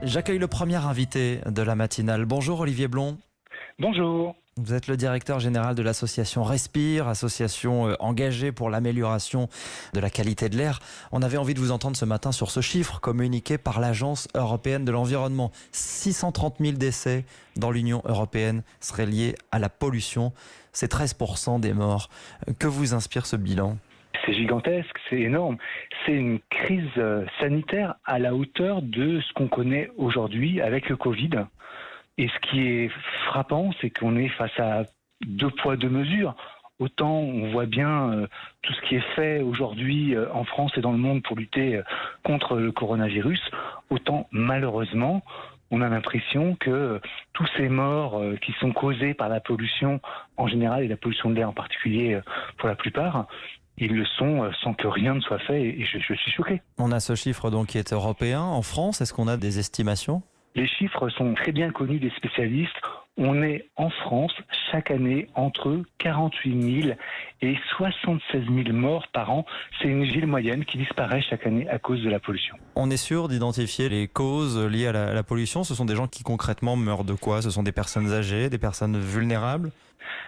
J'accueille le premier invité de la matinale. Bonjour Olivier Blond. Bonjour. Vous êtes le directeur général de l'association Respire, association engagée pour l'amélioration de la qualité de l'air. On avait envie de vous entendre ce matin sur ce chiffre communiqué par l'Agence européenne de l'environnement. 630 000 décès dans l'Union européenne seraient liés à la pollution. C'est 13% des morts. Que vous inspire ce bilan ? C'est gigantesque, c'est énorme. C'est une crise sanitaire à la hauteur de ce qu'on connaît aujourd'hui avec le Covid. Et ce qui est frappant, c'est qu'on est face à deux poids, deux mesures. Autant on voit bien tout ce qui est fait aujourd'hui en France et dans le monde pour lutter contre le coronavirus, autant malheureusement, on a l'impression que tous ces morts qui sont causés par la pollution en général et la pollution de l'air en particulier pour la plupart, ils le sont sans que rien ne soit fait et je suis choqué. On a ce chiffre donc qui est européen. En France, est-ce qu'on a des estimations ? Les chiffres sont très bien connus des spécialistes. On est en France chaque année entre 48 000 et 76 000 morts par an. C'est une ville moyenne qui disparaît chaque année à cause de la pollution. On est sûr d'identifier les causes liées à la pollution. Ce sont des gens qui concrètement meurent de quoi ? Ce sont des personnes âgées, des personnes vulnérables ?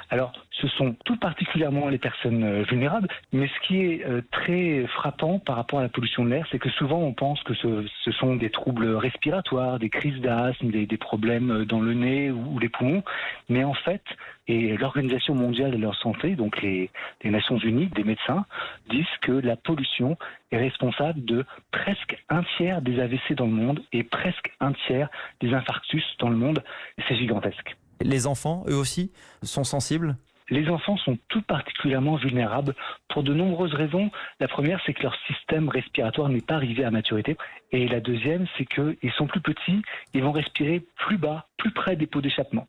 Alors, ce sont tout particulièrement les personnes vulnérables, mais ce qui est très frappant par rapport à la pollution de l'air, c'est que souvent on pense que ce sont des troubles respiratoires, des crises d'asthme, des problèmes dans le nez ou les poumons, mais en fait, et l'Organisation mondiale de la santé, donc les Nations Unies, des médecins, disent que la pollution est responsable de presque un tiers des AVC dans le monde et presque un tiers des infarctus dans le monde. C'est gigantesque. Les enfants, eux aussi, sont sensibles ? Les enfants sont tout particulièrement vulnérables pour de nombreuses raisons. La première, c'est que leur système respiratoire n'est pas arrivé à maturité. Et la deuxième, c'est qu'ils sont plus petits, ils vont respirer plus bas, plus près des pots d'échappement.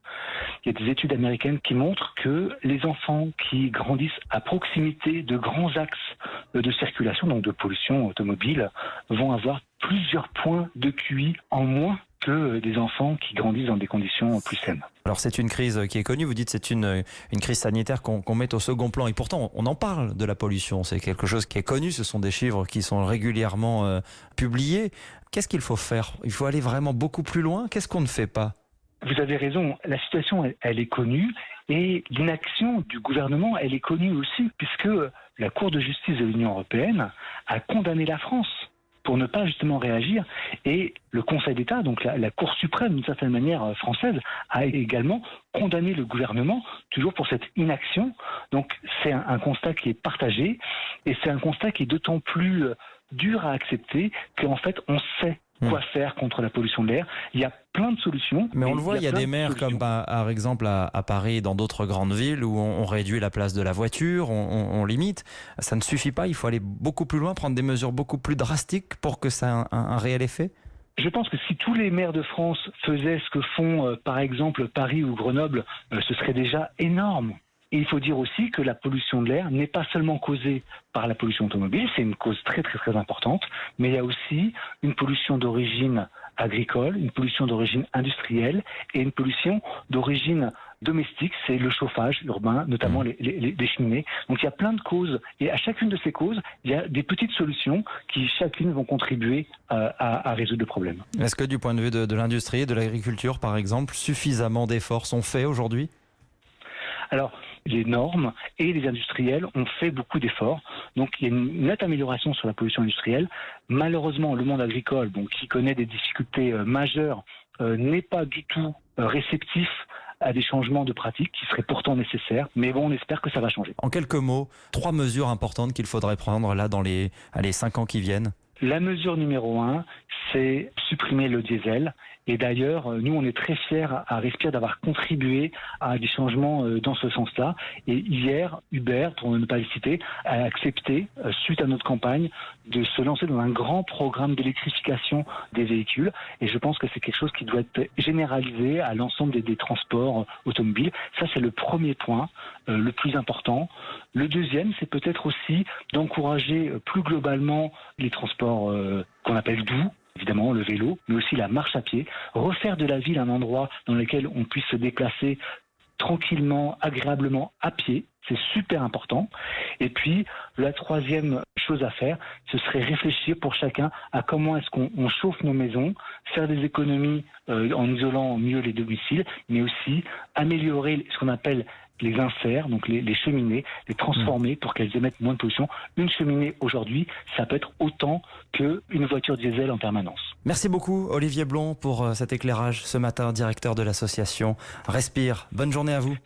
Il y a des études américaines qui montrent que les enfants qui grandissent à proximité de grands axes de circulation, donc de pollution automobile, vont avoir plusieurs points de QI en moins que des enfants qui grandissent dans des conditions plus saines. Alors c'est une crise qui est connue, vous dites c'est une crise sanitaire qu'on met au second plan et pourtant on en parle de la pollution, c'est quelque chose qui est connu, ce sont des chiffres qui sont régulièrement publiés. Qu'est-ce qu'il faut faire ? Il faut aller vraiment beaucoup plus loin ? Qu'est-ce qu'on ne fait pas ? Vous avez raison, la situation elle est connue et l'inaction du gouvernement elle est connue aussi puisque la Cour de justice de l'Union européenne a condamné la France pour ne pas justement réagir. Et le Conseil d'État, donc la Cour suprême d'une certaine manière française, a également condamné le gouvernement, toujours pour cette inaction. Donc c'est un constat qui est partagé, et c'est un constat qui est d'autant plus dur à accepter qu'en fait on sait quoi faire contre la pollution de l'air. Il y a plein de solutions. Mais on le voit, il y a des maires comme par exemple à Paris, dans d'autres grandes villes où on réduit la place de la voiture, on limite. Ça ne suffit pas, il faut aller beaucoup plus loin, prendre des mesures beaucoup plus drastiques pour que ça ait un réel effet. Je pense que si tous les maires de France faisaient ce que font par exemple Paris ou Grenoble, ce serait déjà énorme. Et il faut dire aussi que la pollution de l'air n'est pas seulement causée par la pollution automobile, c'est une cause très très très importante, mais il y a aussi une pollution d'origine agricole, une pollution d'origine industrielle et une pollution d'origine domestique, c'est le chauffage urbain, notamment les cheminées. Donc il y a plein de causes et à chacune de ces causes, il y a des petites solutions qui chacune vont contribuer à résoudre le problème. Est-ce que du point de vue de l'industrie et de l'agriculture par exemple, suffisamment d'efforts sont faits aujourd'hui ? Alors, les normes et les industriels ont fait beaucoup d'efforts. Donc, il y a une nette amélioration sur la pollution industrielle. Malheureusement, le monde agricole, qui connaît des difficultés majeures, n'est pas du tout réceptif à des changements de pratiques qui seraient pourtant nécessaires. Mais bon, on espère que ça va changer. En quelques mots, 3 mesures importantes qu'il faudrait prendre là dans les 5 ans qui viennent. La mesure numéro 1, c'est supprimer le diesel. Et d'ailleurs, nous, on est très fiers à Respire d'avoir contribué à des changements dans ce sens-là. Et hier, Uber, pour ne pas le citer, a accepté, suite à notre campagne, de se lancer dans un grand programme d'électrification des véhicules. Et je pense que c'est quelque chose qui doit être généralisé à l'ensemble des transports automobiles. Ça, c'est le premier point, le plus important. Le deuxième, c'est peut-être aussi d'encourager plus globalement les transports qu'on appelle doux, évidemment le vélo, mais aussi la marche à pied, refaire de la ville un endroit dans lequel on puisse se déplacer tranquillement, agréablement à pied. C'est super important. Et puis, la troisième chose à faire, ce serait réfléchir pour chacun à comment est-ce qu'on chauffe nos maisons, faire des économies en isolant mieux les domiciles, mais aussi améliorer ce qu'on appelle les inserts, donc les cheminées, les transformer pour qu'elles émettent moins de pollution. Une cheminée aujourd'hui, ça peut être autant qu'une voiture diesel en permanence. Merci beaucoup Olivier Blon pour cet éclairage ce matin, directeur de l'association Respire. Bonne journée à vous.